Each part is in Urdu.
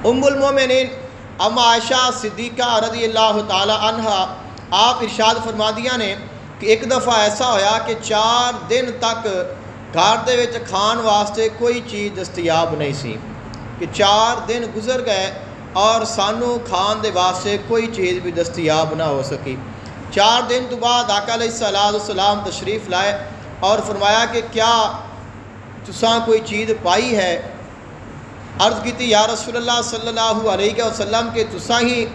ام المومنین اما عائشہ صدیقہ رضی اللہ تعالی عنہا آپ ارشاد فرما دیا نے کہ ایک دفعہ ایسا ہویا کہ 4 دن تک گھر دے وچ کھان واسطے کوئی چیز دستیاب نہیں سی، کہ 4 دن گزر گئے اور سانو کھان دے واسطے کوئی چیز بھی دستیاب نہ ہو سکی۔ 4 دن تو بعد آقا علیہ السلام تشریف لائے اور فرمایا کہ کیا تساں کوئی چیز پائی ہے؟ عرض کی تھی یا رسول اللہ صلی اللہ علیہ وسلم کہ تساں ہی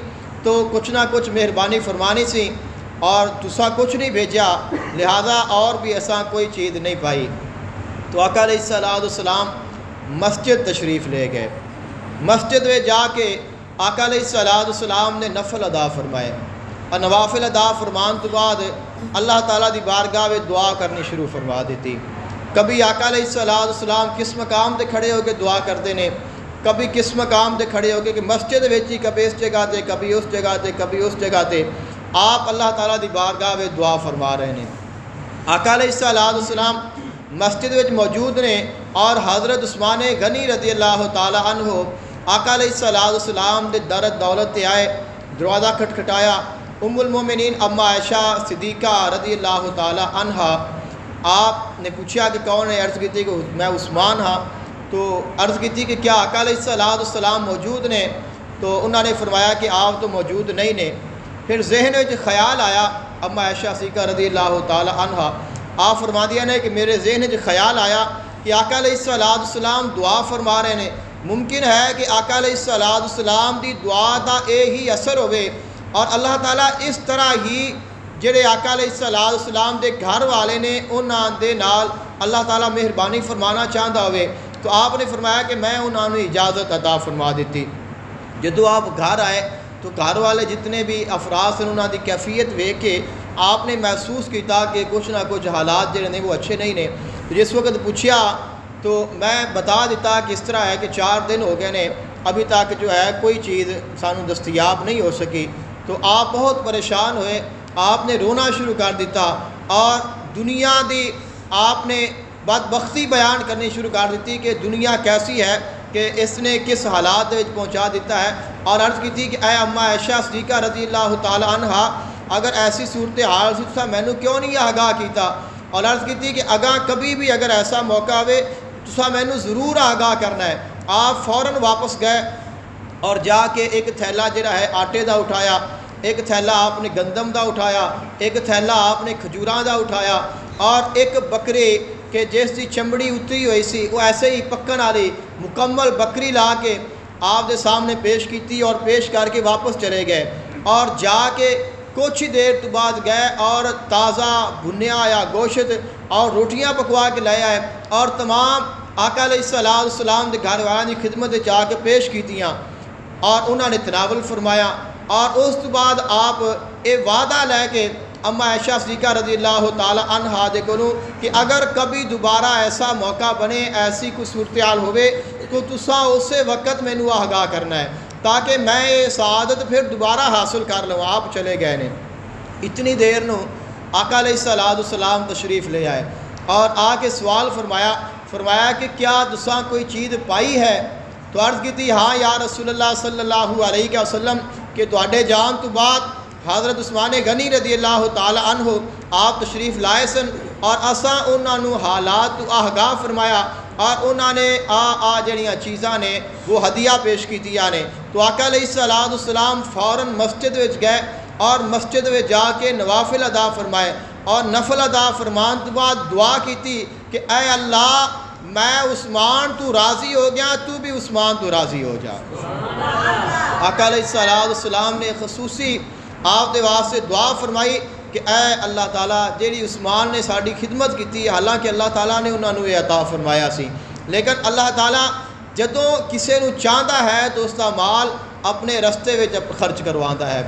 تو کچھ نہ کچھ مہربانی فرمانی سی اور تساں کچھ نہیں بھیجا، لہذا اور بھی ایسا کوئی چیز نہیں پائی۔ تو آقا علیہ السلام مسجد تشریف لے گئے۔ مسجد میں جا کے آقا علیہ السلام نے نفل ادا فرمائے اور نوافل ادا فرمان تو بعد اللہ تعالیٰ دی بارگاہ میں دعا کرنی شروع فرما دیتی۔ کبھی آقا علیہ السلام کس مقام تے کھڑے ہو کے دعا کرتے ہیں، کبھی کس مقام تے کھڑے ہو کے کہ مسجد وچ کبھی اس جگہ تے کبھی اس جگہ تے کبھی اس جگہ تے آپ اللہ تعالیٰ دی بارگاہ میں دعا فرما رہے ہیں۔ آقا علیہ السلام مسجد وچ موجود نے اور حضرت عثمان غنی رضی اللہ تعالی عنہ آقا علیہ السلام دے در دولت تے آئے، دروازہ کھٹکھٹایا۔ ام المومنین اما عائشہ صدیقہ رضی اللہ تعالی عنہا آپ نے پوچھا کہ کون ہے؟ عرض کی تھی کہ میں عثمان ہاں۔ تو عرض کی تھی کہ کیا آقا علیہ السلام موجود نے؟ تو انہوں نے فرمایا کہ آپ تو موجود نہیں نے۔ پھر ذہن میں خیال آیا، اما عائشہ صدیقہ رضی اللہ تعالی عنہا آپ فرما دیا نے کہ میرے ذہن میں خیال آیا کہ آقا علیہ السلام دعا فرما رہے ہیں، ممکن ہے کہ آقا علیہ السلام دی دعا دا یہی اثر ہوئے اور اللہ تعالیٰ اس طرح ہی جڑے آقا علیہ السلام دے گھر والے نے انہاں دے نال اللہ تعالیٰ مہربانی فرمانا چاہتا ہوئے۔ تو آپ نے فرمایا کہ میں انہوں نے اجازت عطا فرما دیتی۔ جدو آپ گھر آئے تو گھر والے جتنے بھی افراد ہیں انہوں دی کیفیت ویکھ کے آپ نے محسوس کیتا کہ کچھ نہ کچھ حالات جڑے نے وہ اچھے نہیں نے۔ جس وقت پوچھیا تو میں بتا دیتا کہ اس طرح ہے کہ 4 دن ہو گئے نے ابھی تک جو ہے کوئی چیز سانو دستیاب نہیں ہو سکی۔ تو آپ بہت پریشان ہوئے، آپ نے رونا شروع کر دیتا اور دنیا دی آپ نے بدبختی بیان کرنی شروع کر دیتی کہ دنیا کیسی ہے کہ اس نے کس حالات میں پہنچا دیتا ہے، اور عرض کی تھی کہ اے اما عائشہ صدیقہ رضی اللہ تعالی عنہا اگر ایسی صورتحال سی تو مینوں کیوں نہیں آگاہ کیتا، اور عرض کی تھی کہ اگاں کبھی بھی اگر ایسا موقع ہوئے تو مینوں ضرور آگاہ کرنا ہے۔ آپ فوراً واپس گئے اور جا کے ایک تھیلا جڑا ہے آٹے دا اٹھایا، ایک تھیلا آپ نے گندم دا اٹھایا، ایک تھیلا آپ نے کھجوراں دا اٹھایا، اور ایک بکری کہ جس کی چمڑی اتری ہوئی سی وہ ایسے ہی پکن والی مکمل بکری لا کے آپ دے سامنے پیش کیتی اور پیش کر کے واپس چلے گئے، اور جا کے کچھ دیر تو بعد گئے اور تازہ بھنیا یا گوشت اور روٹیاں پکوا کے لے آئے اور تمام آقا علیہ السلام دے گھر والوں کی خدمت جا کے پیش کیتیاں اور انہوں نے تناول فرمایا۔ اور اس تو بعد آپ یہ وعدہ لے کے اما عائشہ صدیقہ رضی اللہ تعالی عنہا دے کولوں کہ اگر کبھی دوبارہ ایسا موقع بنے، ایسی کوئی صورتحال ہوئے تو تساں اسی وقت مینوں آگاہ کرنا ہے تاکہ میں یہ سعادت پھر دوبارہ حاصل کر لوں۔ آپ چلے گئے نے، اتنی دیر نو آقا علیہ السلام تشریف لے آئے اور آ کے سوال فرمایا کہ کیا تساں کوئی چیز پائی ہے؟ تو عرض کی تھی ہاں یا رسول اللہ صلی اللہ علیہ وسلم کہ تواڈے جان تو بعد حضرت عثمان غنی رضی اللہ تعالی عنہ آپ تشریف لائے سن اور اساں انہوں حالات تو آگاہ فرمایا اور انہوں نے جڑیاں چیزاں نے وہ ہدیہ پیش کیتیاں نے۔ تو آقا علیہ السلام فوراً مسجد وچ گئے اور مسجد میں جا کے نوافل ادا فرمائے اور نفل ادا فرمان تو بعد دعا کیتی کہ اے اللہ میں عثمان تو راضی ہو گیا، تو بھی عثمان تو راضی ہو جا۔ آقا علیہ السلام نے خصوصی آپ دے واسطے دعا فرمائی کہ اے اللہ تعالیٰ جیڑی عثمان نے ساری خدمت کی، حالانکہ اللہ تعالیٰ نے انہوں نے یہ عطا فرمایا سی، لیکن اللہ تعالیٰ جدوں کسے نو چاہتا ہے تو اس کا مال اپنے رستے میں خرچ کرواتا ہے۔